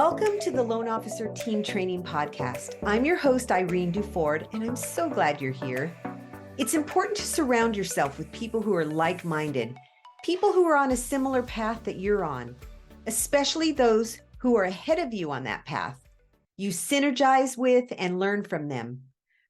Welcome to the Loan Officer Team Training Podcast. I'm your host, Irene Duford, and I'm so glad you're here. It's important to surround yourself with people who are like-minded, people who are on a similar path that you're on, especially those who are ahead of you on that path. You synergize with and learn from them.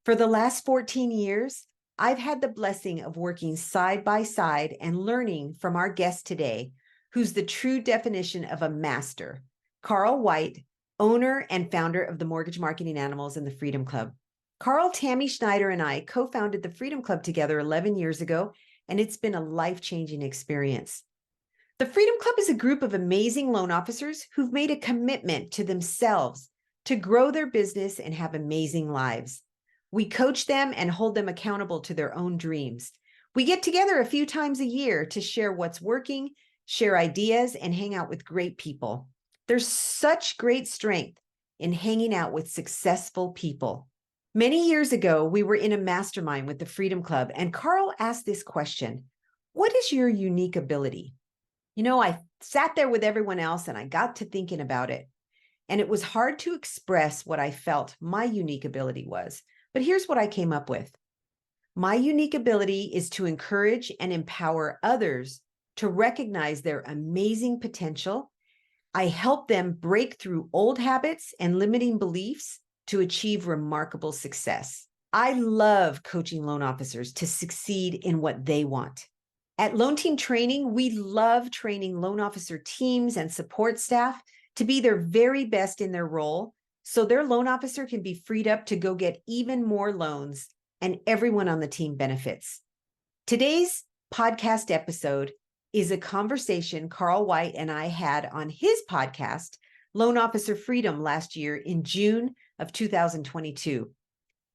For the last 14 years, I've had the blessing of working side by side and learning from our guest today, who's the true definition of a master. Carl White, owner and founder of the Mortgage Marketing Animals and the Freedom Club. Carl, Tammy Schneider, and I co-founded the Freedom Club together 11 years ago, and it's been a life-changing experience. The Freedom Club is a group of amazing loan officers who've made a commitment to themselves to grow their business and have amazing lives. We coach them and hold them accountable to their own dreams. We get together a few times a year to share what's working, share ideas, and hang out with great people. There's such great strength in hanging out with successful people. Many years ago, we were in a mastermind with the Freedom Club, and Carl asked this question: what is your unique ability? I sat there with everyone else and I got to thinking about it. And it was hard to express what I felt my unique ability was. But here's what I came up with. My unique ability is to encourage and empower others to recognize their amazing potential. I help them break through old habits and limiting beliefs to achieve remarkable success. I love coaching loan officers to succeed in what they want. At Loan Team Training, we love training loan officer teams and support staff to be their very best in their role, so their loan officer can be freed up to go get even more loans, and everyone on the team benefits. Today's podcast episode is a conversation Carl White and I had on his podcast, Loan Officer Freedom, last year in June of 2022.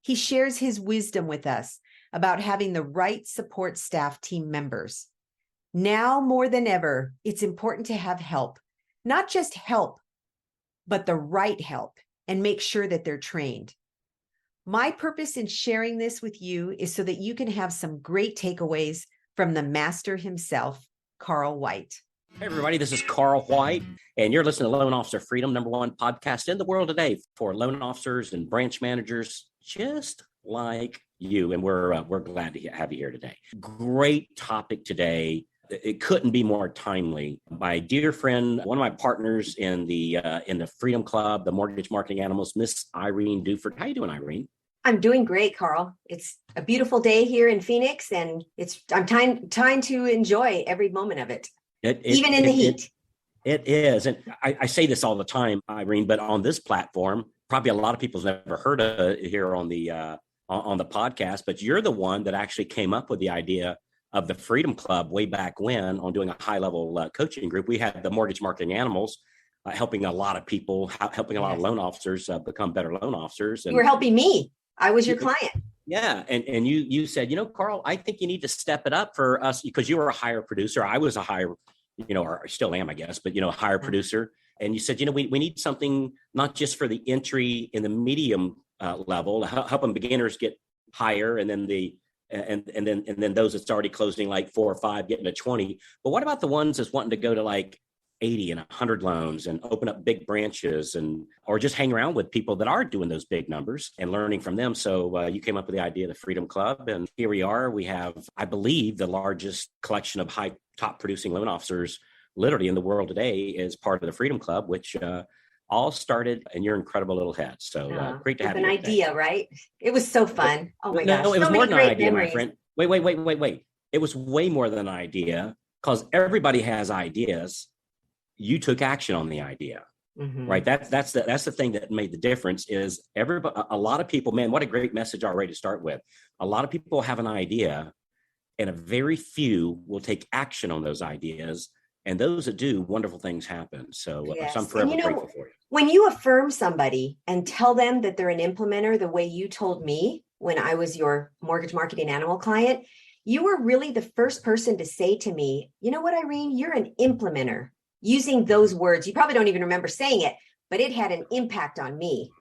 He shares his wisdom with us about having the right support staff team members. Now more than ever, it's important to have help, not just help, but the right help, and make sure that they're trained. My purpose in sharing this with you is so that you can have some great takeaways from the master himself, Carl White. Hey, everybody, this is Carl White, and you're listening to Loan Officer Freedom, #1 podcast in the world today for loan officers and branch managers just like you. And we're glad to have you here today. Great topic today. It couldn't be more timely. My dear friend, one of my partners in the Freedom Club, the Mortgage Marketing Animals, Miss Irene Duford. How you doing, Irene? I'm doing great, Carl. It's a beautiful day here in Phoenix, and I'm trying to enjoy every moment of it, even in the heat. It is. And I say this all the time, Irene, but on this platform, probably a lot of people's never heard of it here on the podcast, but you're the one that actually came up with the idea of the Freedom Club way back when on doing a high-level coaching group. We had the Mortgage Marketing Animals helping a lot of people, helping a lot of loan officers become better loan officers. And you were helping me. I was your client. Yeah. And you said, Carl, I think you need to step it up for us, because you were a higher producer. I was a higher, or still am, I guess, but, higher producer. And you said, we need something not just for the entry in the medium level, helping beginners get higher, and then and then those that's already closing like 4 or 5 getting to 20. But what about the ones that's wanting to go to like 80 and 100 loans and open up big branches, or just hang around with people that are doing those big numbers and learning from them? So you came up with the idea of the Freedom Club, and here we are. We have, I believe, the largest collection of top producing loan officers literally in the world today is part of the Freedom Club, which all started in your incredible little head. So great to have you. An idea, today. Right? It was so fun. Oh my gosh. No, it was more than an idea, memories. My friend. Wait. It was way more than an idea, because everybody has ideas. You took action on the idea, right? That's the thing that made the difference. Is a lot of people, man, what a great message already to start with. A lot of people have an idea, and a very few will take action on those ideas. And those that do, wonderful things happen. So, yes. So I'm forever grateful for you. When you affirm somebody and tell them that they're an implementer, the way you told me when I was your Mortgage Marketing Animal client, you were really the first person to say to me, you know what, Irene, you're an implementer. Using those words, you probably don't even remember saying it, but it had an impact on me.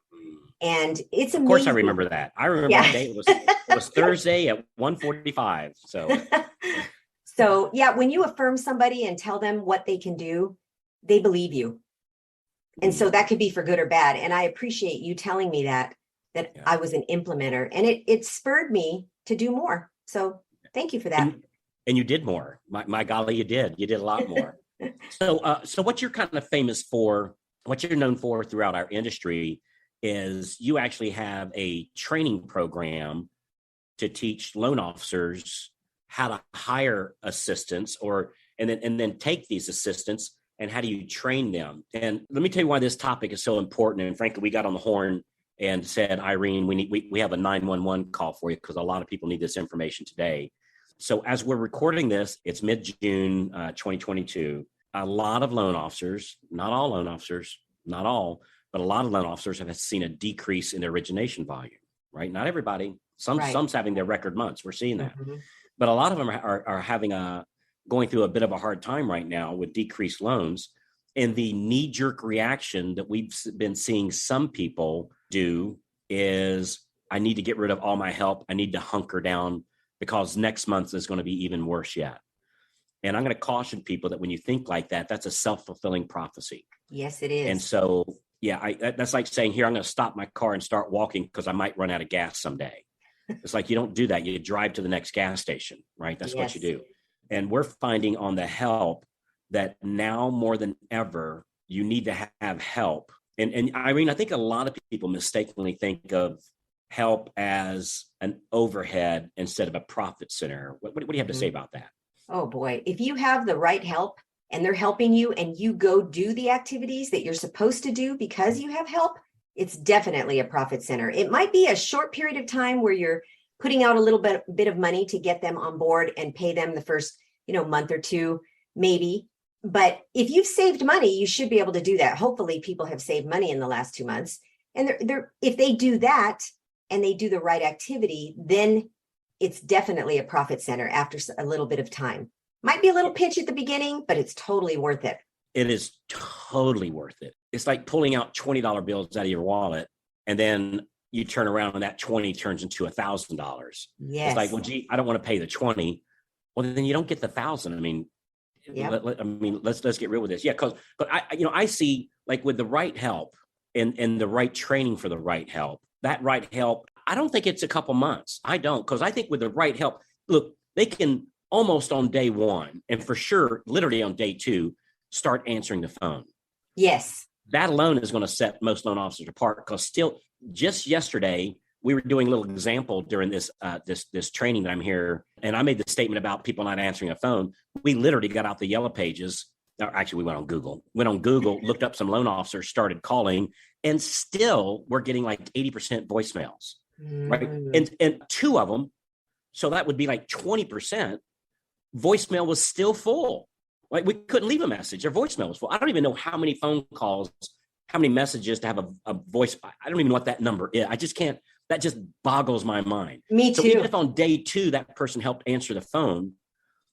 And it's amazing. Of course I remember that. I remember that day. It was Thursday at 1:45. So yeah, when you affirm somebody and tell them what they can do, they believe you. And so that could be for good or bad. And I appreciate you telling me that Yeah. I was an implementer, and it spurred me to do more. So thank you for that. And you did more. My golly, you did. You did a lot more. So what you're kind of famous for, what you're known for throughout our industry is you actually have a training program to teach loan officers how to hire assistants and then take these assistants and how do you train them. And let me tell you why this topic is so important. And frankly, we got on the horn and said, Irene, we have a 911 call for you because a lot of people need this information today. So as we're recording this, it's mid-June 2022. A lot of loan officers, not all loan officers, not all, but a lot of loan officers have seen a decrease in their origination volume, right? Not everybody. Some's having their record months. We're seeing that. Mm-hmm. But a lot of them are having going through a bit of a hard time right now with decreased loans. And the knee-jerk reaction that we've been seeing some people do is, I need to get rid of all my help. I need to hunker down because next month is going to be even worse yet. And I'm going to caution people that when you think like that, that's a self-fulfilling prophecy. Yes, it is. And so, that's like saying, here, I'm going to stop my car and start walking because I might run out of gas someday. It's like, you don't do that. You drive to the next gas station, right? That's what you do. And we're finding on the help that now more than ever, you need to have help. And Irene, I think a lot of people mistakenly think of help as an overhead instead of a profit center. What do you have to say about that? Oh boy, if you have the right help and they're helping you and you go do the activities that you're supposed to do because you have help, it's definitely a profit center. It might be a short period of time where you're putting out a little bit of money to get them on board and pay them the first, month or two, maybe. But if you've saved money, you should be able to do that. Hopefully people have saved money in the last 2 months. And if they do that and they do the right activity, then it's definitely a profit center after a little bit of time. Might be a little pinch at the beginning, but it's totally worth it. It is totally worth it. It's like pulling out $20 bills out of your wallet, and then you turn around and that 20 turns into $1,000. Yes. It's like, well, gee, I don't want to pay the 20. Well, then you don't get the 1,000. I mean, let's get real with this. Yeah, but I see, like, with the right help and the right training for the right help, that right help, I don't think it's a couple months. I don't, because I think with the right help, look, they can almost on day one, and for sure, literally on day two, start answering the phone. Yes. That alone is going to set most loan officers apart, because still, just yesterday, we were doing a little example during this training that I'm here, and I made the statement about people not answering a phone. We literally got out the yellow pages. Or actually, we went on Google, looked up some loan officers, started calling, and still we're getting like 80% voicemails, right? And two of them, so that would be like 20%. Voicemail was still full. Like, we couldn't leave a message. Their voicemail was full. I don't even know how many phone calls, how many messages to have a voice. I don't even know what that number is. I just can't. That just boggles my mind. Me too. So even if on day two that person helped answer the phone,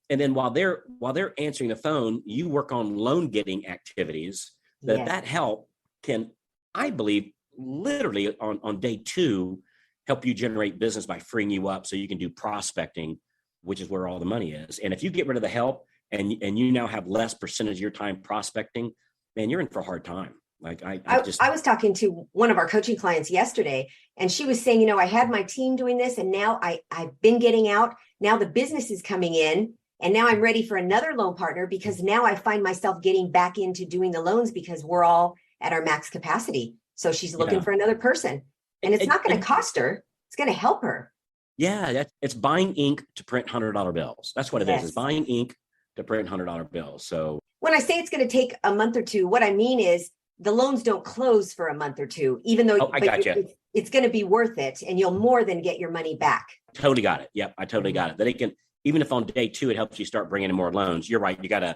and then while they're answering the phone, you work on loan getting activities, that help can, I believe, literally on day two, help you generate business by freeing you up so you can do prospecting, which is where all the money is. And if you get rid of the help and you now have less percentage of your time prospecting, man, you're in for a hard time. Like I was talking to one of our coaching clients yesterday, and she was saying, I had my team doing this, and now I've been getting out. Now the business is coming in, and now I'm ready for another loan partner, because now I find myself getting back into doing the loans because we're all at our max capacity. So she's looking for another person, and it's not going to cost her. It's going to help her. Yeah, it's buying ink to print $100 bills. That's what it is. It's buying ink to print $100 bills. So when I say it's going to take a month or two, what I mean is the loans don't close for a month or two, even though it's going to be worth it, and you'll more than get your money back. Totally got it. Yep, I totally got it. That it can, even if on day two it helps you start bringing in more loans. You're right. You gotta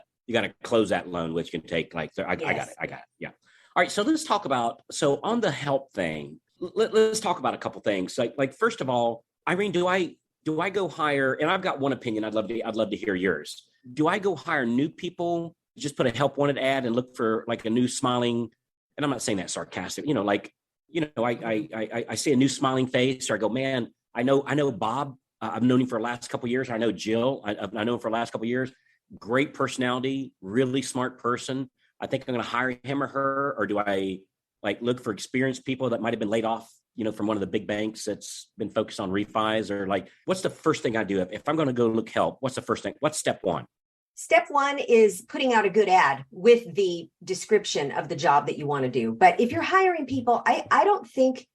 close that loan, which can take like. I got it. Yeah. All right. So let's talk about. So on the help thing, let's talk about a couple things. Like first of all, Irene, do I go hire? And I've got one opinion. I'd love to hear yours. Do I go hire new people? Just put a help wanted ad and look for like a new smiling, and I'm not saying that sarcastic, I see a new smiling face, or I go, man, I know Bob. I've known him for the last couple of years. I know Jill. I know him for the last couple of years. Great personality, really smart person. I think I'm going to hire him or her, or do I like look for experienced people that might have been laid off, from one of the big banks that's been focused on refis, or like, what's the first thing I do? If I'm going to go look help, what's the first thing? What's step one? Step one is putting out a good ad with the description of the job that you want to do. But if you're hiring people, I don't think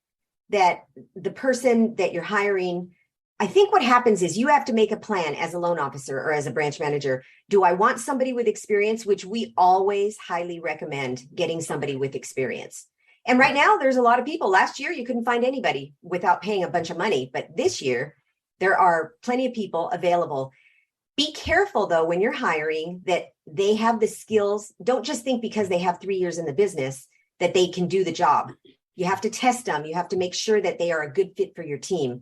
that the person that you're hiring, I think what happens is you have to make a plan as a loan officer or as a branch manager. Do I want somebody with experience, which we always highly recommend getting somebody with experience. And right now there's a lot of people. Last year, you couldn't find anybody without paying a bunch of money. But this year, there are plenty of people available. Be careful, though, when you're hiring that they have the skills. Don't just think because they have 3 years in the business that they can do the job. You have to test them. You have to make sure that they are a good fit for your team.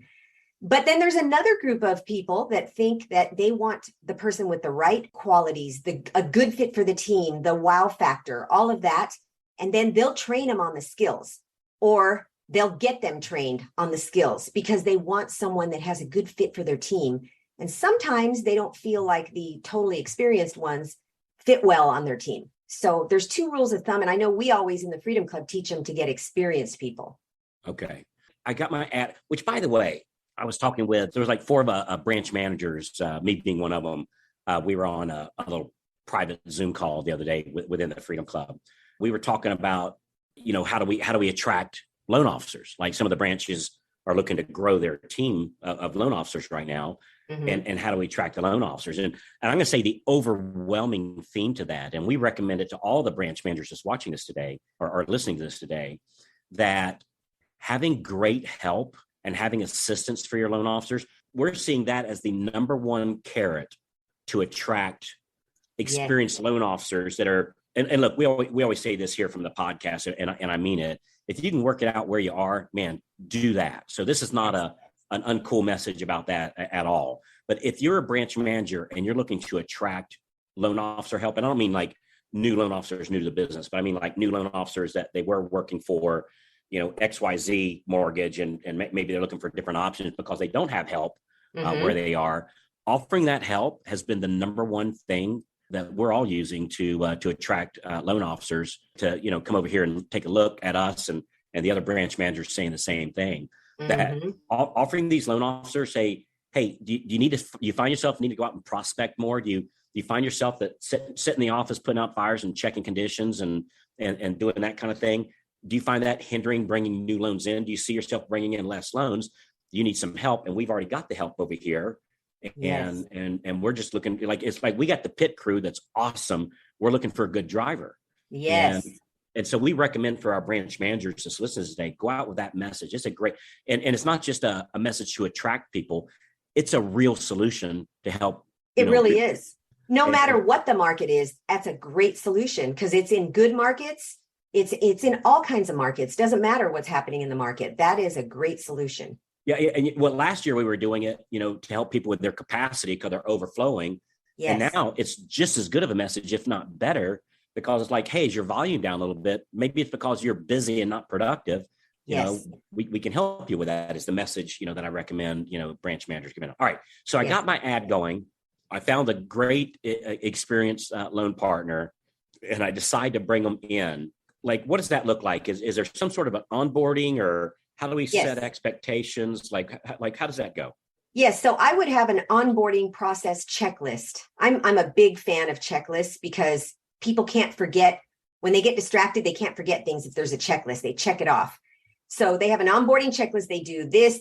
But then there's another group of people that think that they want the person with the right qualities, a good fit for the team, the wow factor, all of that. And then they'll train them on the skills, or they'll get them trained on the skills because they want someone that has a good fit for their team. And sometimes they don't feel like the totally experienced ones fit well on their team. So there's 2 rules of thumb. And I know we always in the Freedom Club teach them to get experienced people. Okay. I got my ad, which by the way, I was talking with, there was like 4 of branch managers, me being one of them. We were on a little private Zoom call the other day within the Freedom Club. We were talking about, how do we attract loan officers? Like some of the branches are looking to grow their team of loan officers right now. Mm-hmm. And how do we attract the loan officers? And I'm going to say the overwhelming theme to that, and we recommend it to all the branch managers that's watching this today or listening to this today, that having great help and having assistance for your loan officers, we're seeing that as the number one carrot to attract experienced loan officers that are, and look, we always say this here from the podcast, and I mean it. If you can work it out where you are, man, do that. So this is not an uncool message about that at all. But if you're a branch manager and you're looking to attract loan officer help, and I don't mean like new loan officers new to the business, but I mean like new loan officers that they were working for, XYZ mortgage, and maybe they're looking for different options because they don't have help where they are. Offering that help has been the number one thing that we're all using to attract loan officers to, come over here and take a look at us, and the other branch managers saying the same thing. That offering these loan officers, say, hey, do you need to, you find yourself need to go out and prospect more? Do you find yourself that sit in the office putting out fires and checking conditions and doing that kind of thing? Do you find that hindering bringing new loans in? Do you see yourself bringing in less loans? You need some help, and we've already got the help over here. And we're just looking like, it's like we got the pit crew that's awesome. We're looking for a good driver. Yes. And so we recommend for our branch managers to listen today, go out with that message. It's a great, and it's not just a message to attract people. It's a real solution to help. It really is. No matter what the market is, that's a great solution because it's in good markets. It's in all kinds of markets. Doesn't matter what's happening in the market. That is a great solution. Yeah. And last year we were doing it, to help people with their capacity because they're overflowing. Yes. And now it's just as good of a message, if not better, because it's like, hey, is your volume down a little bit? Maybe it's because you're busy and not productive. We can help you with that is the message, that I recommend, branch managers give in. All right. So I got my ad going. I found a great experienced loan partner, and I decide to bring them in. Like, what does that look like? Is there some sort of an onboarding, or how do we set expectations? Like how does that go? Yes. So I would have an onboarding process checklist. I'm a big fan of checklists because people can't forget when they get distracted. They can't forget things. If there's a checklist, they check it off. So they have an onboarding checklist. They do this,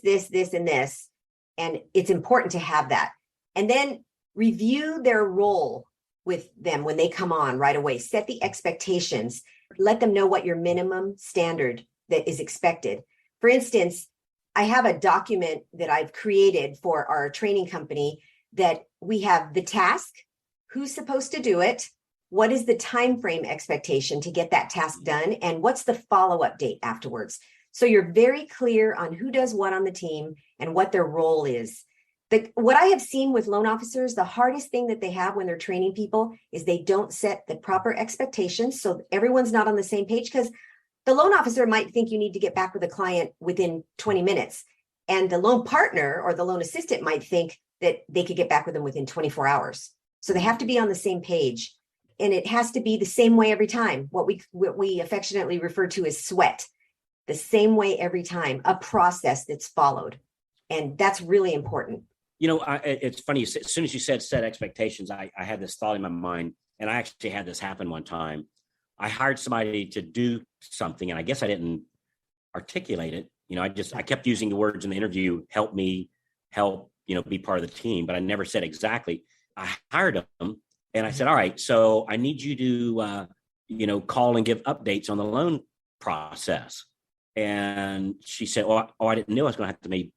and this, and it's important to have that. And then review their role with them when they come on right away. Set the expectations. Let them know what your minimum standard that is expected. For instance, I have a document that I've created for our training company that we have the task, who's supposed to do it, what is the time frame expectation to get that task done, and what's the follow-up date afterwards. So you're very clear on who does what on the team and what their role is. What I have seen with loan officers, the hardest thing that they have when they're training people is they don't set the proper expectations. So everyone's not on the same page, because the loan officer might think you need to get back with a client within 20 minutes. And the loan partner or the loan assistant might think that they could get back with them within 24 hours. So they have to be on the same page. And it has to be the same way every time. What we affectionately refer to as sweat, the same way every time, a process that's followed. And that's really important. It's funny. As soon as you said set expectations, I had this thought in my mind, and I actually had this happen one time. I hired somebody to do something, and I guess I didn't articulate it. I kept using the words in the interview, help me help, be part of the team, but I never said exactly. I hired them and I said, all right, so I need you to, call and give updates on the loan process. And she said, I didn't know I was going to have to make,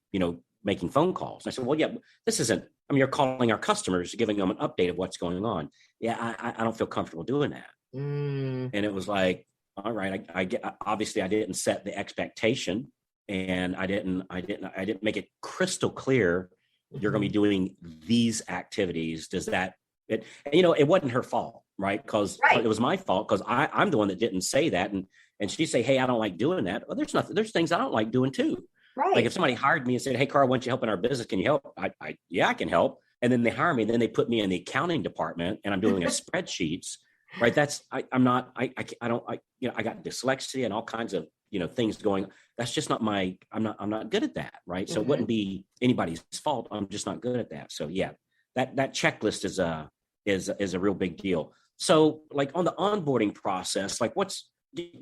making phone calls. And I said, well, yeah, this isn't, you're calling our customers, giving them an update of what's going on. Yeah, I don't feel comfortable doing that. And it was like, all right, obviously I didn't set the expectation, and I didn't make it crystal clear. You're going to be doing these activities. Does that, it wasn't her fault, right? Because it was my fault, because I'm the one that didn't say that. And she'd say, hey, I don't like doing that. Well, there's things I don't like doing too. Right. Like if somebody hired me and said, hey, Carl, why don't you help in our business? Can you help? I can help. And then they hire me, and then they put me in the accounting department, and I'm doing a spreadsheets, right? That's, I got dyslexia and all kinds of, things going. That's just not I'm not good at that. Right. So it wouldn't be anybody's fault. I'm just not good at that. So yeah, that checklist is a real big deal. So like on the onboarding process, like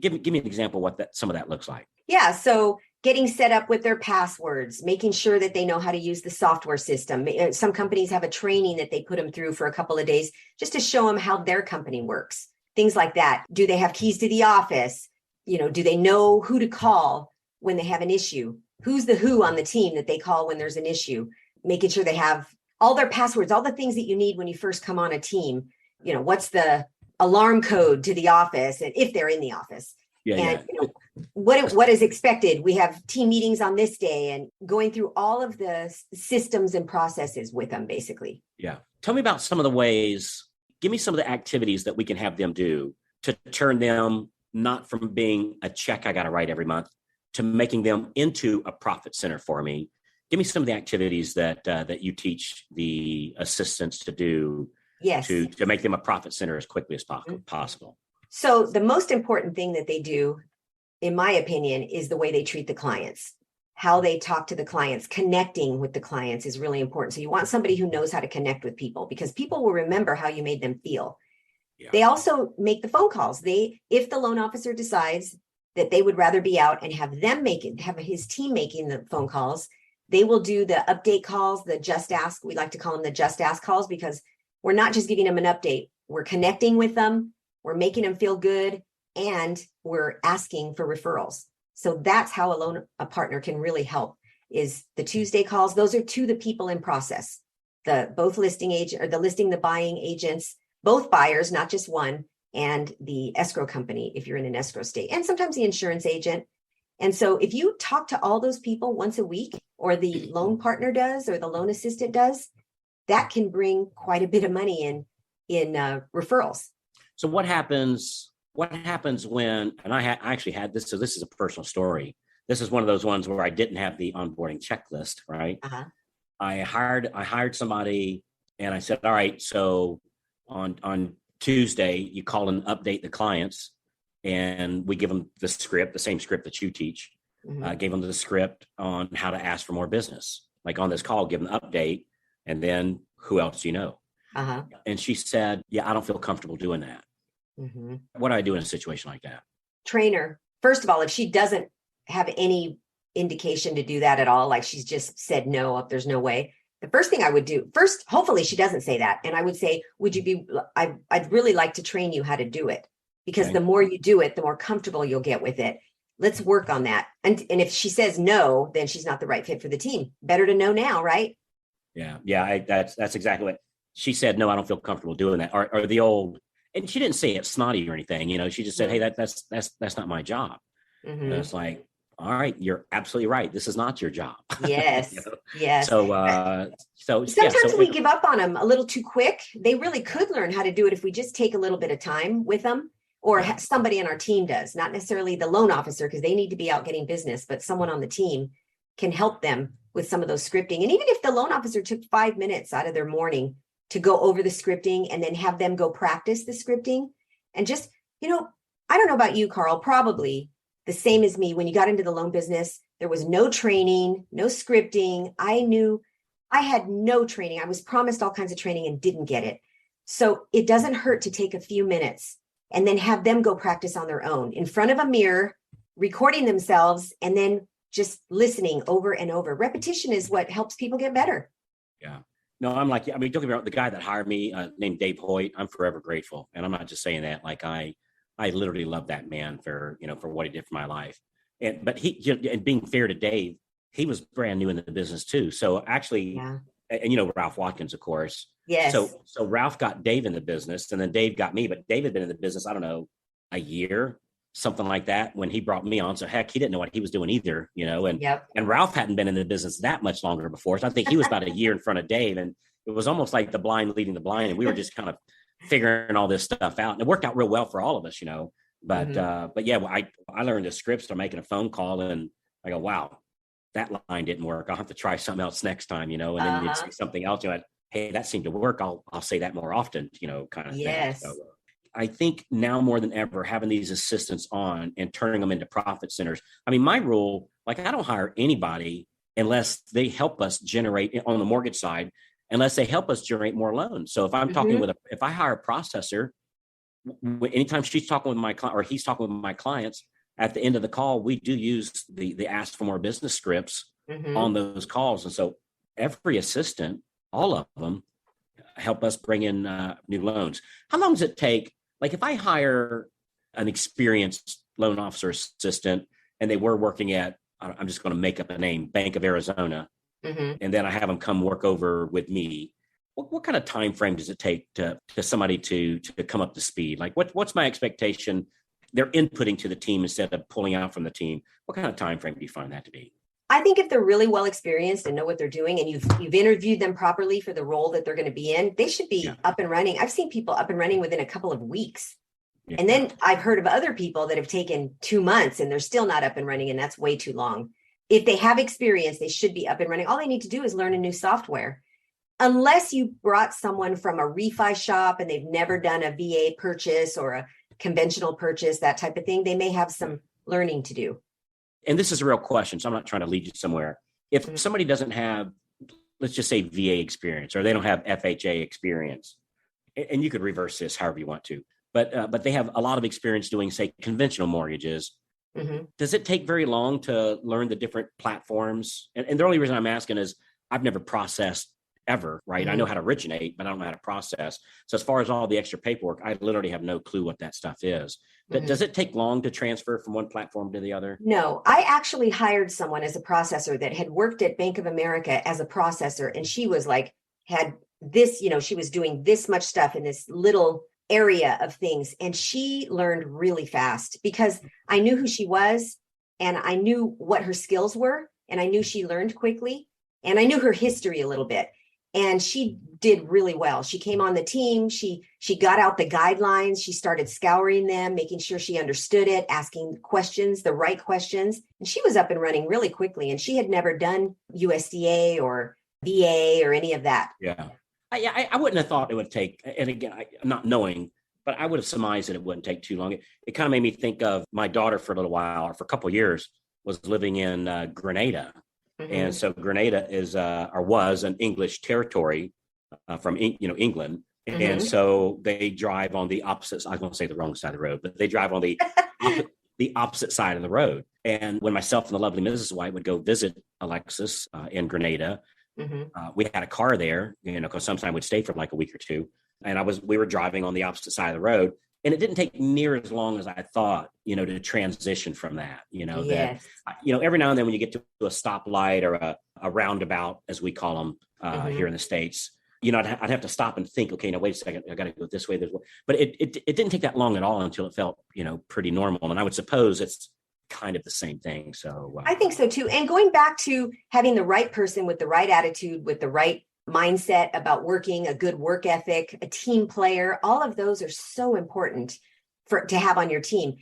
give me an example what some of that looks like. Yeah. So getting set up with their passwords, making sure that they know how to use the software system. Some companies have a training that they put them through for a couple of days just to show them how their company works. Things like that. Do they have keys to the office? Do they know who to call when they have an issue? Who's the who on the team that they call when there's an issue? Making sure they have all their passwords, all the things that you need when you first come on a team. What's the alarm code to the office, and if they're in the office. What is expected. We have team meetings on this day, and going through all of the systems and processes with them, basically. Yeah. Tell me about some of the ways, give me some of the activities that we can have them do to turn them not from being a check I got to write every month to making them into a profit center for me. Give me some of the activities that you teach the assistants to do. Yes. To make them a profit center as quickly as possible. So the most important thing that they do, in my opinion, is the way they treat the clients, how they talk to the clients. Connecting with the clients is really important. So you want somebody who knows how to connect with people, because people will remember how you made them feel. Yeah. They also make the phone calls. If the loan officer decides that they would rather be out and have his team making the phone calls, they will do the update calls, the just ask. We like to call them the just ask calls, because we're not just giving them an update. We're connecting with them. We're making them feel good, and we're asking for referrals. So that's how a partner can really help, is the Tuesday calls. Those are to the people in process, both listing agent, or the buying agents, both buyers, not just one, and the escrow company, if you're in an escrow state, and sometimes the insurance agent. And so if you talk to all those people once a week, or the loan partner does, or the loan assistant does, that can bring quite a bit of money in referrals. So what happens when, and I actually had this, so this is a personal story. This is one of those ones where I didn't have the onboarding checklist, right? Uh-huh. I hired somebody, and I said, all right, so on Tuesday, you call and update the clients, and we give them the same script that you teach. Mm-hmm. Gave them the script on how to ask for more business. Like on this call, give them the update, and then who else do you know? Uh-huh. And she said, yeah, I don't feel comfortable doing that. Mm-hmm. What do I do in a situation like that? Trainer. First of all, if she doesn't have any indication to do that at all, like she's just said no, if there's no way, the first thing I would do, hopefully she doesn't say that. And I would say, I'd really like to train you how to do it, because the more you do it, the more comfortable you'll get with it. Let's work on that. And if she says no, then she's not the right fit for the team. Better to know now, right? Yeah. That's exactly what she said. No, I don't feel comfortable doing that. Or the old, and she didn't say it snotty or anything, she just said, hey, that's not my job. Mm-hmm. And it's like, all right, you're absolutely right. This is not your job. Yes. Yes. So sometimes we give up on them a little too quick. They really could learn how to do it if we just take a little bit of time with them, or somebody on our team does, not necessarily the loan officer, because they need to be out getting business, but someone on the team can help them with some of those scripting. And even if the loan officer took 5 minutes out of their morning to go over the scripting and then have them go practice the scripting. And just, I don't know about you, Carl, probably the same as me. When you got into the loan business, there was no training, no scripting. I had no training. I was promised all kinds of training and didn't get it. So it doesn't hurt to take a few minutes and then have them go practice on their own in front of a mirror, recording themselves, and then just listening over and over. Repetition is what helps people get better. Yeah. No, don't get me wrong. The guy that hired me, named Dave Hoyt, I'm forever grateful. And I'm not just saying that. Like I literally love that man for what he did for my life. But and being fair to Dave, he was brand new in the business too. So actually, and Ralph Watkins, of course. Yes. So Ralph got Dave in the business, and then Dave got me. But Dave had been in the business, I don't know, a year, something like that, when he brought me on. So heck, he didn't know what he was doing either, and Ralph hadn't been in the business that much longer before. So I think he was about a year in front of Dave, and it was almost like the blind leading the blind, and we were just kind of figuring all this stuff out. And it worked out real well for all of us, But but yeah, I learned the scripts to making a phone call, and I go, wow, that line didn't work. I'll have to try something else next time, and then you'd say something else. Hey, that seemed to work. I'll say that more often, kind of yes. thing. So I think now more than ever, having these assistants on and turning them into profit centers. I mean, my rule, I don't hire anybody unless they help us generate on the mortgage side, unless they help us generate more loans. So if I'm talking if I hire a processor, anytime she's talking with my client or he's talking with my clients, at the end of the call, we do use the ask for more business scripts on those calls. And so every assistant, all of them, help us bring in new loans. How long does it take? Like if I hire an experienced loan officer assistant and they were working at, I'm just going to make up a name, Bank of Arizona, and then I have them come work over with me, what kind of time frame does it take to somebody to come up to speed? Like what's my expectation? They're inputting to the team instead of pulling out from the team. What kind of time frame do you find that to be? I think if they're really well experienced and know what they're doing, and you've interviewed them properly for the role that they're going to be in, they should be up and running. I've seen people up and running within a couple of weeks. Yeah. And then I've heard of other people that have taken 2 months and they're still not up and running, and that's way too long. If they have experience, they should be up and running. All they need to do is learn a new software. Unless you brought someone from a refi shop and they've never done a VA purchase or a conventional purchase, that type of thing, they may have some learning to do. And this is a real question, so I'm not trying to lead you somewhere. If somebody doesn't have, let's just say VA experience, or they don't have FHA experience, and you could reverse this however you want to, but they have a lot of experience doing, say, conventional mortgages. Does it take very long to learn the different platforms? And the only reason I'm asking is I've never processed ever, right? I know how to originate, but I don't know how to process. So as far as all the extra paperwork, I literally have no clue what that stuff is. But does it take long to transfer from one platform to the other? No, I actually hired someone as a processor that had worked at Bank of America as a processor. And she was had this, she was doing this much stuff in this little area of things. And she learned really fast because I knew who she was and I knew what her skills were. And I knew she learned quickly and I knew her history a little bit. And she did really well. She came on the team. She got out the guidelines. She started scouring them, making sure she understood it, asking questions, the right questions. And she was up and running really quickly. And she had never done USDA or VA or any of that. Yeah. I wouldn't have thought it would take, and again, I'm not knowing, but I would have surmised that it wouldn't take too long. It kind of made me think of my daughter for a little while, or for a couple of years, was living in Grenada. And so Grenada is or was an English territory from England, and so they drive on the opposite. I was going to say the wrong side of the road, but they drive on the opposite side of the road. And when myself and the lovely Mrs. White would go visit Alexis in Grenada, we had a car there, because sometimes we'd stay for like a week or two, and we were driving on the opposite side of the road. And it didn't take near as long as I thought, to transition from that, that, every now and then when you get to a stoplight or a roundabout, as we call them here in the States, I'd have to stop and think, okay, now wait a second, I got to go this way. But it didn't take that long at all until it felt, pretty normal. And I would suppose it's kind of the same thing. So I think so too. And going back to having the right person with the right attitude, with the right mindset about working, a good work ethic, a team player, all of those are so important to have on your team.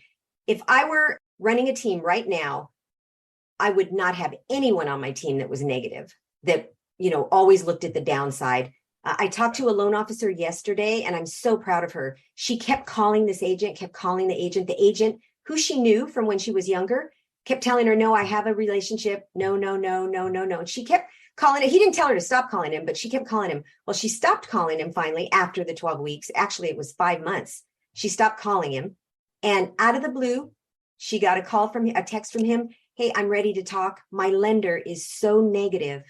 If I were running a team right now, I would not have anyone on my team that was negative, that, always looked at the downside. I talked to a loan officer yesterday, and I'm so proud of her. She kept calling this agent, kept calling the agent. The agent, who she knew from when she was younger, kept telling her, no, I have a relationship. No, no, no, no, no, no. And she kept calling it. He didn't tell her to stop calling him, but she kept calling him. Well, she stopped calling him finally after the 12 weeks. Actually, it was 5 months. She stopped calling him. And out of the blue, she got a text from him. Hey, I'm ready to talk. My lender is so negative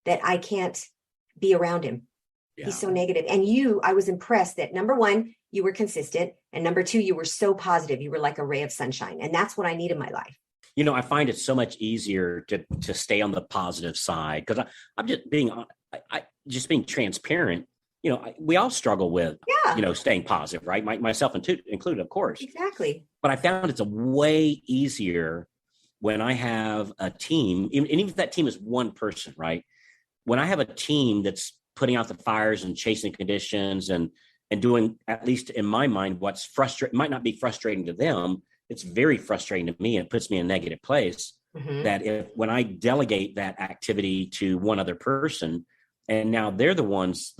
that I can't be around him. Yeah. He's so negative. And I was impressed that number one, you were consistent. And number two, you were so positive. You were like a ray of sunshine. And that's what I need in my life. I find it so much easier to stay on the positive side because I'm just being transparent. We all struggle with, staying positive, right? Myself included, of course. Exactly. But I found it's a way easier when I have a team, and even if that team is one person, right? When I have a team that's putting out the fires and chasing conditions and doing, at least in my mind, what's frustrating, might not be frustrating to them. It's very frustrating to me. And it puts me in a negative place that when I delegate that activity to one other person, and now they're the ones,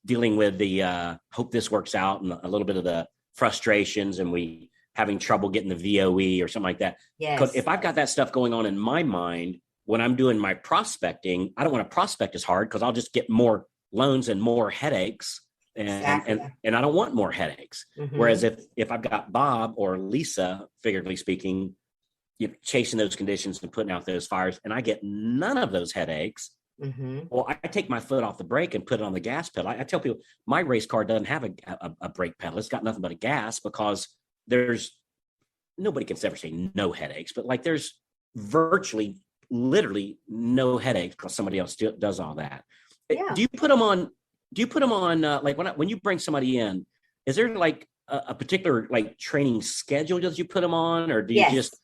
dealing with the hope this works out and a little bit of the frustrations and we having trouble getting the VOE or something like that. Yes. Because if I've got that stuff going on in my mind, when I'm doing my prospecting, I don't want to prospect as hard because I'll just get more loans and more headaches. And I don't want more headaches. Whereas if I've got Bob or Lisa, figuratively speaking, chasing those conditions and putting out those fires, and I get none of those headaches, well, I take my foot off the brake and put it on the gas pedal. I tell people my race car doesn't have a brake pedal. It's got nothing but a gas because nobody can ever say no headaches, but like there's literally no headaches because somebody else does all that. Yeah. Do you put them on like when you bring somebody in, is there like a particular like training schedule that you put them on, or do you just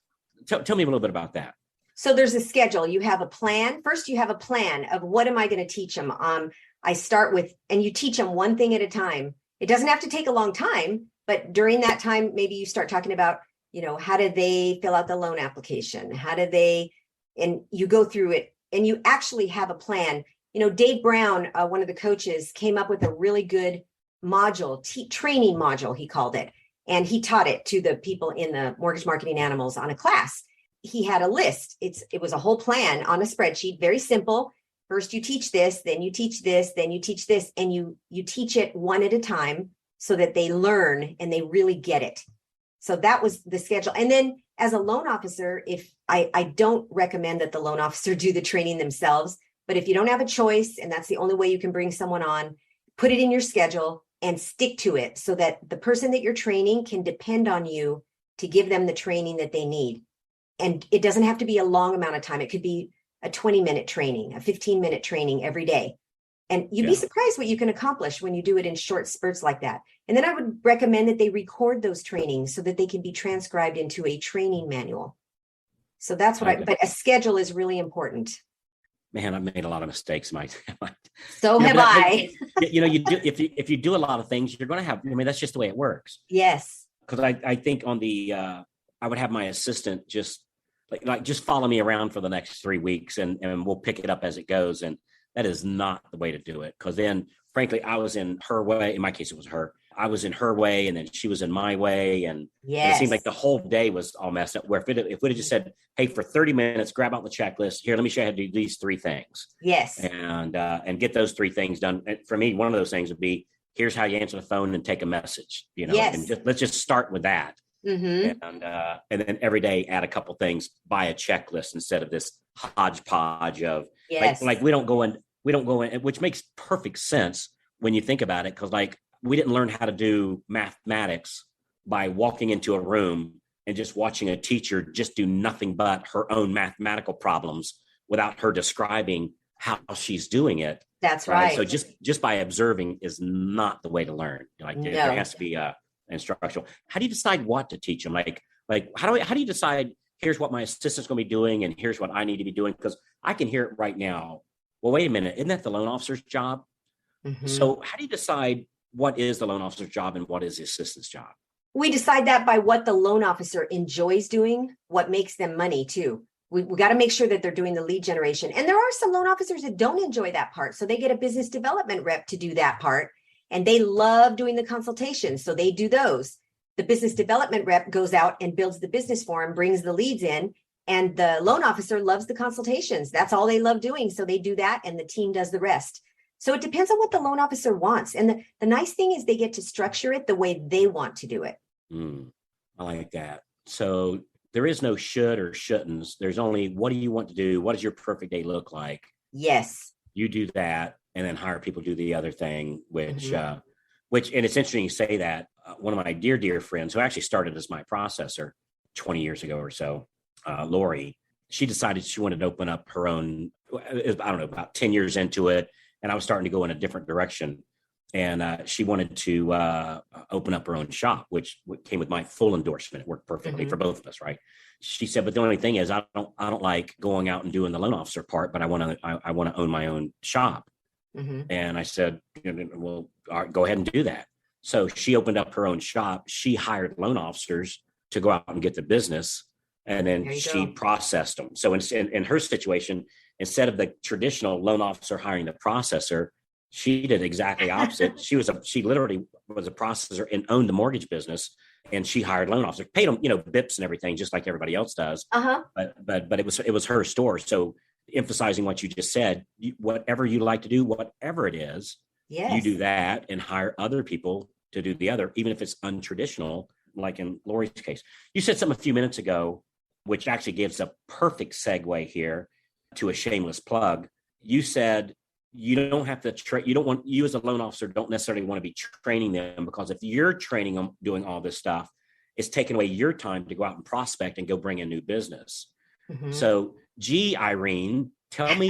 tell me a little bit about that? So there's a schedule. You have a plan. First, you have a plan of what am I going to teach them? I start with, and you teach them one thing at a time. It doesn't have to take a long time, but during that time, maybe you start talking about, how do they fill out the loan application? And you go through it and you actually have a plan. Dave Brown, one of the coaches, came up with a really good module, training module, he called it. And he taught it to the people in the Mortgage Marketing Animals on a class. He had a list. It was a whole plan on a spreadsheet, very simple. First you teach this, then you teach this, then you teach this, and you teach it one at a time so that they learn and they really get it. So that was the schedule. And then as a loan officer, if I don't recommend that the loan officer do the training themselves, but if you don't have a choice and that's the only way you can bring someone on, put it in your schedule and stick to it so that the person that you're training can depend on you to give them the training that they need. And it doesn't have to be a long amount of time. It could be a 20-minute training, a 15-minute training every day. And you'd be surprised what you can accomplish when you do it in short spurts like that. And then I would recommend that they record those trainings so that they can be transcribed into a training manual. So that's what but a schedule is really important. Man, I've made a lot of mistakes, Mike. So have I. You do if you do a lot of things, you're going to have. That's just the way it works. Yes. Because I think on the I would have my assistant just just follow me around for the next 3 weeks, and we'll pick it up as it goes. And that is not the way to do it. Because then, frankly, I was in her way. In my case, it was her. I was in her way, and then she was in my way, and it seemed like the whole day was all messed up. Where if we'd have just said, "Hey, for 30 minutes, grab out the checklist. Here, let me show you how to do these 3 things." Yes, and get those 3 things done. And for me, one of those things would be, "Here's how you answer the phone and take a message." Yes. And let's just start with that. And then every day add a couple things by a checklist instead of this hodgepodge of like we don't go in, which makes perfect sense when you think about it, because we didn't learn how to do mathematics by walking into a room and just watching a teacher just do nothing but her own mathematical problems without her describing how she's doing it. That's right. So just by observing is not the way to learn. There has to be instructional. How do you decide what to teach them? How do you decide, here's what my assistant's going to be doing and here's what I need to be doing? Because I can hear it right now. Well, wait a minute. Isn't that the loan officer's job? So how do you decide what is the loan officer's job and what is the assistant's job? We decide that by what the loan officer enjoys doing, what makes them money too. We got to make sure that they're doing the lead generation. And there are some loan officers that don't enjoy that part. So they get a business development rep to do that part. And they love doing the consultations. So they do those. The business development rep goes out and builds the business for them, brings the leads in. And the loan officer loves the consultations. That's all they love doing. So they do that and the team does the rest. So it depends on what the loan officer wants. And the nice thing is they get to structure it the way they want to do it. I like that. So there is no should or shouldn'ts. There's only, what do you want to do? What does your perfect day look like? Yes. You do that and then hire people to do the other thing, which, and it's interesting you say that. One of my dear friends who actually started as my processor 20 years ago or so, Lori, she decided she wanted to open up her own, I don't know, about 10 years into it. And I was starting to go in a different direction. And she wanted to open up her own shop, which came with my full endorsement. It worked perfectly for both of us, right? She said, but the only thing is, I don't like going out and doing the loan officer part, but I want to own my own shop. And I said, well, all right, go ahead and do that. So she opened up her own shop. She hired loan officers to go out and get the business, and then she processed them. So in her situation, instead of the traditional loan officer hiring the processor, she did exactly opposite. She literally was a processor and owned the mortgage business, and she hired loan officers, paid them, bips and everything, just like everybody else does. But it was her store. So emphasizing what you just said, whatever you like to do, whatever it is, you do that and hire other people to do the other, even if it's untraditional, like in Lori's case. You said something a few minutes ago, which actually gives a perfect segue here to a shameless plug. You said you don't have to you as a loan officer don't necessarily want to be training them, because if you're training them doing all this stuff, it's taking away your time to go out and prospect and go bring in new business. So, Irene, tell me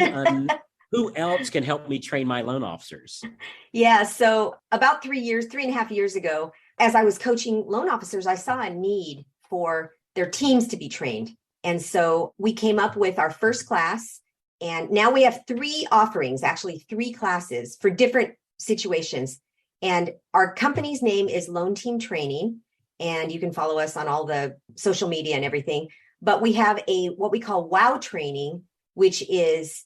who else can help me train my loan officers? Yeah. So about 3.5 years ago, as I was coaching loan officers, I saw a need for their teams to be trained. And so we came up with our first class. And now we have 3 offerings, actually 3 classes for different situations. And our company's name is Loan Team Training. And you can follow us on all the social media and everything. But we have what we call WOW training, which is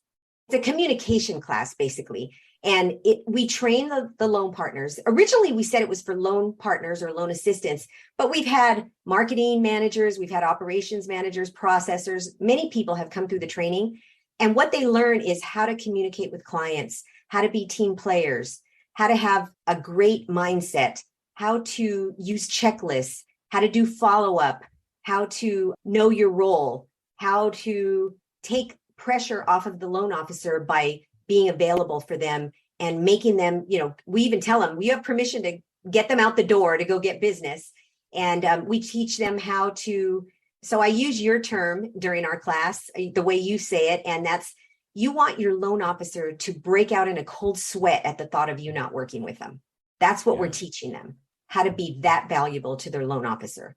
the communication class, basically. And we train the loan partners. Originally, we said it was for loan partners or loan assistants, but we've had marketing managers, we've had operations managers, processors. Many people have come through the training. And what they learn is how to communicate with clients, how to be team players, how to have a great mindset, how to use checklists, how to do follow-up, how to know your role, how to take pressure off of the loan officer by being available for them and making them, we even tell them, we have permission to get them out the door to go get business. And we teach them how to, so I use your term during our class, the way you say it, and that's, you want your loan officer to break out in a cold sweat at the thought of you not working with them. That's what we're teaching them, how to be that valuable to their loan officer.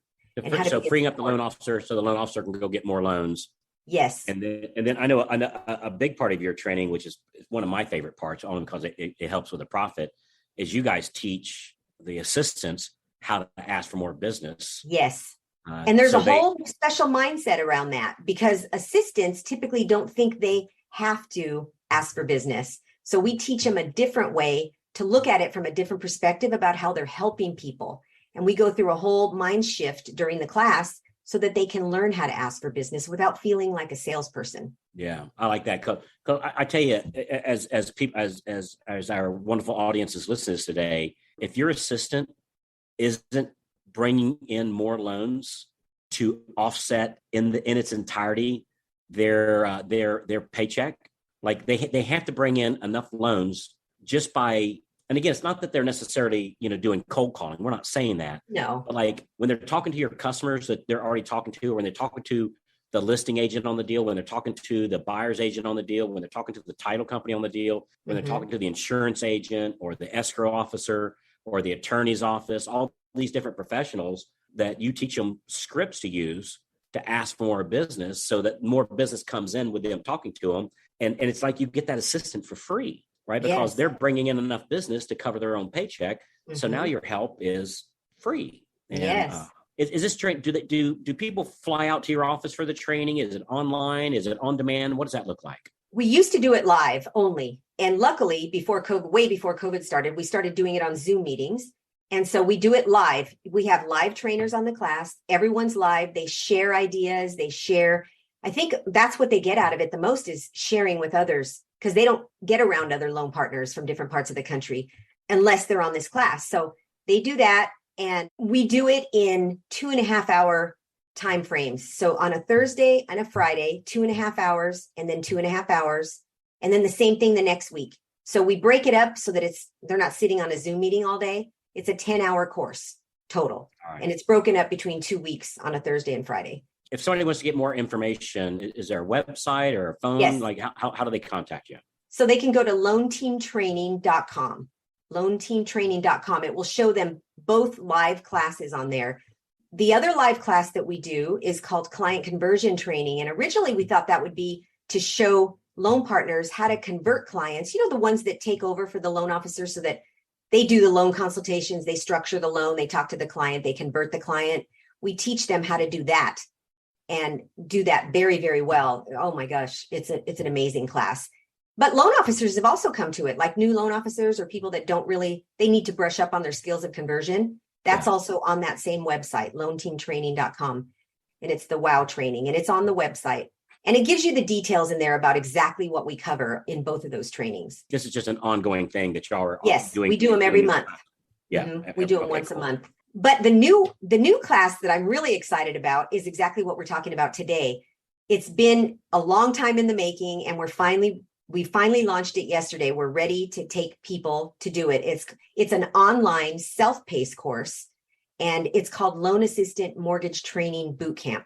So freeing up the loan officer so the loan officer can go get more loans. Yes. And then I know a big part of your training, which is one of my favorite parts, only because it helps with the profit, is you guys teach the assistants how to ask for more business. Yes. And there's a whole special mindset around that, because assistants typically don't think they have to ask for business. So we teach them a different way to look at it from a different perspective about how they're helping people. And we go through a whole mind shift during the class so that they can learn how to ask for business without feeling like a salesperson. Yeah, I like that. Cause I tell you, as people, as our wonderful audiences listeners today, if your assistant isn't bringing in more loans to offset in its entirety their paycheck, like they have to bring in enough loans just by. And again, it's not that they're necessarily, doing cold calling. We're not saying that. No. But like when they're talking to your customers that they're already talking to, or when they're talking to the listing agent on the deal, when they're talking to the buyer's agent on the deal, when they're talking to the title company on the deal, when they're talking to the insurance agent or the escrow officer or the attorney's office, all these different professionals that you teach them scripts to use to ask for more business so that more business comes in with them talking to them. And it's like you get that assistant for free. Right? Because they're bringing in enough business to cover their own paycheck. So now your help is free. And, Is this train? Do people fly out to your office for the training? Is it online? Is it on demand? What does that look like? We used to do it live only. And luckily, way before COVID started, we started doing it on Zoom meetings. And so we do it live. We have live trainers on the class. Everyone's live. They share ideas. They share. I think that's what they get out of it the most is sharing with others, because they don't get around other loan partners from different parts of the country unless they're on this class. So they do that. And we do it in 2.5-hour time frames. So on a Thursday and a Friday, 2.5 hours, and then 2.5 hours, and then the same thing the next week. So we break it up so that they're not sitting on a Zoom meeting all day. It's a 10-hour course total. Right. And it's broken up between 2 weeks on a Thursday and Friday. If somebody wants to get more information, is there a website or a phone? Yes. Like how do they contact you? So they can go to loanteamtraining.com. loanteamtraining.com. It will show them both live classes on there. The other live class that we do is called client conversion training. And originally we thought that would be to show loan partners how to convert clients, the ones that take over for the loan officer so that they do the loan consultations, they structure the loan, they talk to the client, they convert the client. We teach them how to do that and do that very, very well. Oh my gosh, it's an amazing class. But loan officers have also come to it, like new loan officers or people that they need to brush up on their skills of conversion. That's also on that same website, loanteamtraining.com. And it's the WOW training, and it's on the website. And it gives you the details in there about exactly what we cover in both of those trainings. This is just an ongoing thing that y'all are doing. We do them every month. Yeah. Mm-hmm. We do them once a month. But the new class that I'm really excited about is exactly what we're talking about today. It's been a long time in the making, and we finally launched it yesterday. We're ready to take people to do it. It's an online self-paced course, and it's called Loan Assistant Mortgage Training Bootcamp.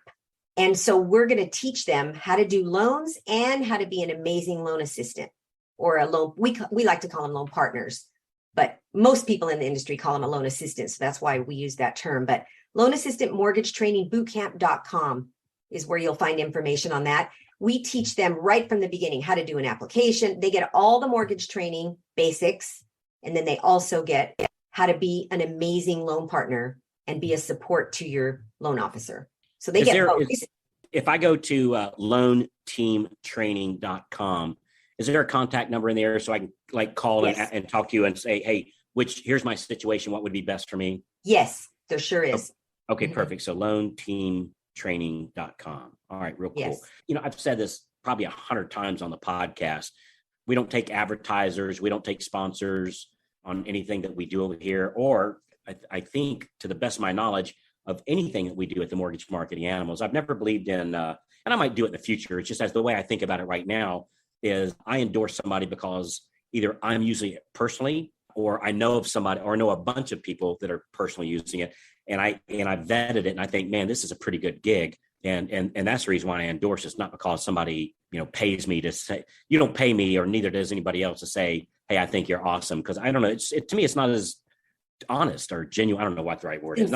And so we're going to teach them how to do loans and how to be an amazing loan assistant, or a loan. We like to call them loan partners, but most people in the industry call them a loan assistant. So that's why we use that term. But Loan Assistant Mortgage Training Bootcamp.com is where you'll find information on that. We teach them right from the beginning how to do an application. They get all the mortgage training basics, and then they also get how to be an amazing loan partner and be a support to your loan officer. So they get both. If I go to loanteamtraining.com, is there a contact number in there so I can call and talk to you and say, hey, here's my situation. What would be best for me? Yes, there sure is. Okay, perfect. So loanteamtraining.com. All right, real cool. Yes. I've said this probably 100 times on the podcast. We don't take advertisers. We don't take sponsors on anything that we do over here. Or I think, to the best of my knowledge, of anything that we do at the Mortgage Marketing Animals. I've never believed in, and I might do it in the future. It's just as the way I think about it right now is I endorse somebody because either I'm using it personally, or I know of somebody, or know a bunch of people that are personally using it. And I vetted it, and I think, man, this is a pretty good gig. And that's the reason why I endorse it. It's not because somebody, pays me to say, you don't pay me, or neither does anybody else to say, hey, I think you're awesome. Because I don't know, to me, it's not as honest or genuine. I don't know what the right word is.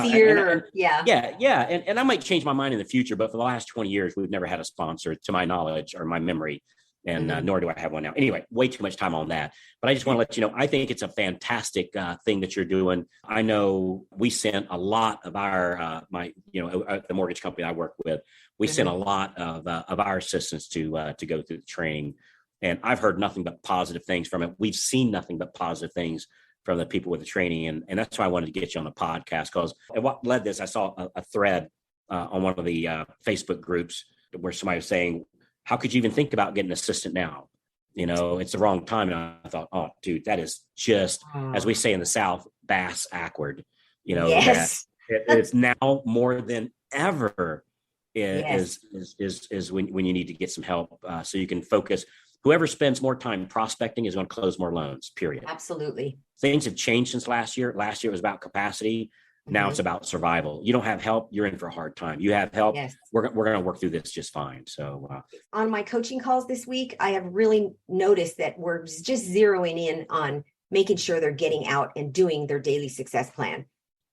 Yeah. And I might change my mind in the future, but for the last 20 years, we've never had a sponsor to my knowledge or my memory. And nor do I have one now. Anyway, way too much time on that. But I just want to let you know, I think it's a fantastic thing that you're doing. I know we sent a lot of our, the mortgage company I work with, we sent a lot of our assistants to go through the training. And I've heard nothing but positive things from it. We've seen nothing but positive things from the people with the training. And that's why I wanted to get you on the podcast, because what led this, I saw a thread on one of the Facebook groups where somebody was saying, how could you even think about getting an assistant now? It's the wrong time. And I thought, oh, dude, that is just, as we say in the South, bass awkward. Yes. That it's now more than ever is when you need to get some help so you can focus. Whoever spends more time prospecting is going to close more loans, period. Absolutely. Things have changed since last year. Last year it was about capacity. Now it's about survival. You don't have help, you're in for a hard time. You have help, we're going to work through this just fine. So on my coaching calls this week, I have really noticed that we're just zeroing in on making sure they're getting out and doing their daily success plan.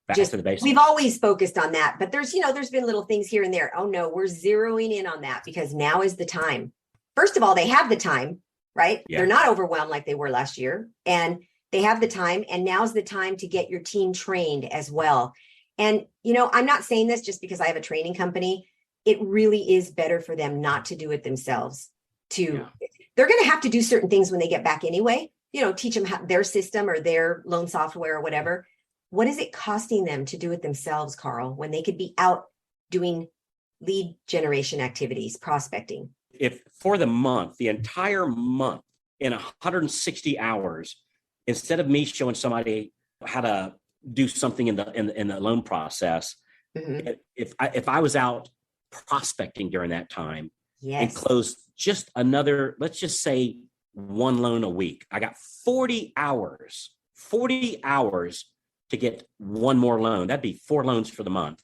Back to the basics. We've always focused on that, but there's been little things here and there. Oh no, we're zeroing in on that because now is the time. First of all, they have the time, right? Yeah. They're not overwhelmed like they were last year, and they have the time, and now's the time to get your team trained as well. And, I'm not saying this just because I have a training company. It really is better for them not to do it themselves. They're going to have to do certain things when they get back anyway, teach them their system or their loan software or whatever. What is it costing them to do it themselves, Carl, when they could be out doing lead generation activities, prospecting? If for the entire month in 160 hours, instead of me showing somebody how to do something in the loan process, if I was out prospecting during that time and closed just another, let's just say one loan a week, I got 40 hours to get one more loan. That'd be 4 loans for the month.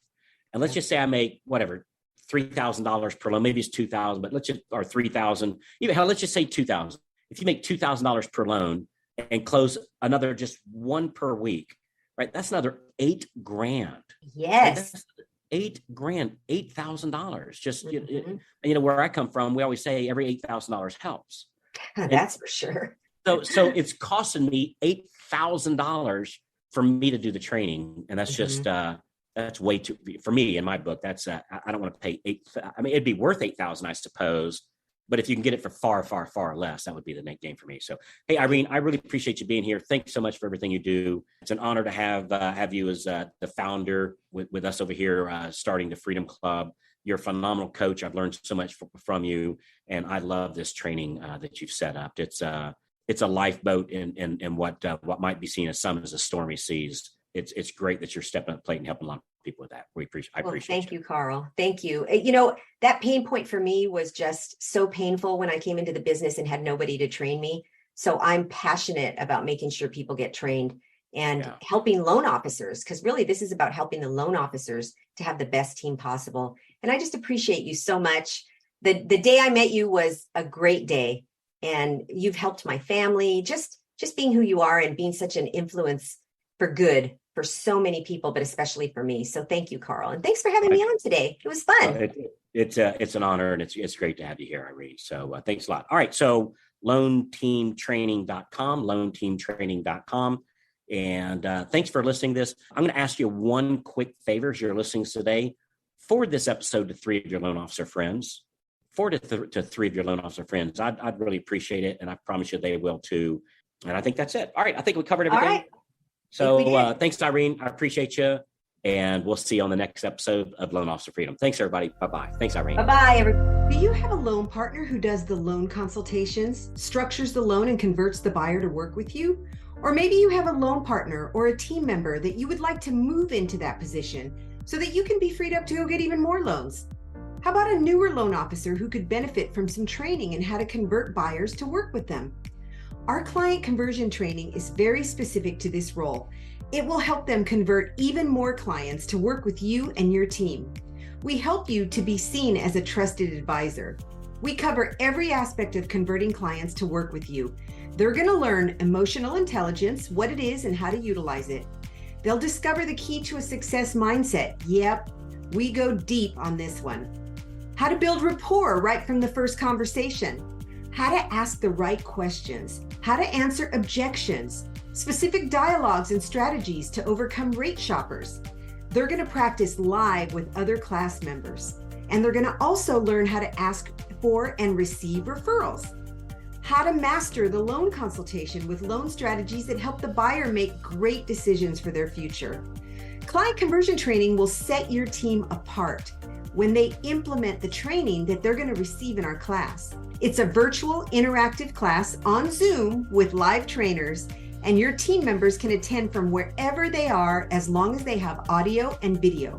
And let's just say I make whatever, $3,000 per loan. Maybe it's 2,000, but or 3,000. Even let's just say 2,000. If you make $2,000 per loan and close another just one per week, right? That's another $8,000. Yes. Right? $8,000, $8,000. Just, where I come from, we always say every $8,000 helps. That's for sure. So it's costing me $8,000 for me to do the training. And that's just, that's way too, for me in my book, that's, I don't want to pay it'd be worth 8,000, I suppose. But if you can get it for far, far, far less, that would be the net gain for me. So, hey, Irene, I really appreciate you being here. Thanks so much for everything you do. It's an honor to have you as the founder with us over here, starting the Freedom Club. You're a phenomenal coach. I've learned so much from you, and I love this training that you've set up. It's a lifeboat in what might be seen as some as a stormy seas. It's great that you're stepping up the plate and helping a lot of people with that. I appreciate Thank you, Carl. Thank you. That pain point for me was just so painful when I came into the business and had nobody to train me. So I'm passionate about making sure people get trained and helping loan officers, because really this is about helping the loan officers to have the best team possible. And I just appreciate you so much. The day I met you was a great day, and you've helped my family, just being who you are and being such an influence for good for so many people, but especially for me. So thank you, Carl. And thanks for having me on today. It was fun. It's an honor, and it's great to have you here, Irene. So thanks a lot. All right. So loanteamtraining.com. And thanks for listening to this. I'm going to ask you one quick favor as you're listening today. Forward this episode to 3 of your loan officer friends. Forward it to 3 of your loan officer friends. I'd really appreciate it. And I promise you they will too. And I think that's it. All right. I think we covered everything. All right. So thanks, Irene. I appreciate you. And we'll see you on the next episode of Loan Officer Freedom. Thanks, everybody. Bye-bye. Thanks, Irene. Bye-bye, everybody. Do you have a loan partner who does the loan consultations, structures the loan, and converts the buyer to work with you? Or maybe you have a loan partner or a team member that you would like to move into that position so that you can be freed up to go get even more loans. How about a newer loan officer who could benefit from some training in how to convert buyers to work with them? Our client conversion training is very specific to this role. It will help them convert even more clients to work with you and your team. We help you to be seen as a trusted advisor. We cover every aspect of converting clients to work with you. They're going to learn emotional intelligence, what it is and how to utilize it. They'll discover the key to a success mindset. Yep, we go deep on this one. How to build rapport right from the first conversation. How to ask the right questions. How to answer objections. Specific dialogues and strategies to overcome rate shoppers. They're going to practice live with other class members. And they're going to also learn how to ask for and receive referrals. How to master the loan consultation with loan strategies that help the buyer make great decisions for their future. Client conversion training will set your team apart when they implement the training that they're going to receive in our class. It's a virtual interactive class on Zoom with live trainers, and your team members can attend from wherever they are as long as they have audio and video.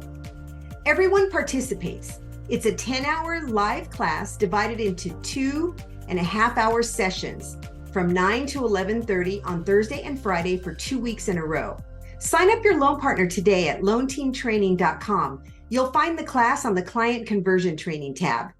Everyone participates. It's a 10-hour live class divided into 2.5-hour sessions from 9 to 11:30 on Thursday and Friday for 2 weeks in a row. Sign up your loan partner today at loanteamtraining.com. You'll find the class on the Client Conversion Training tab.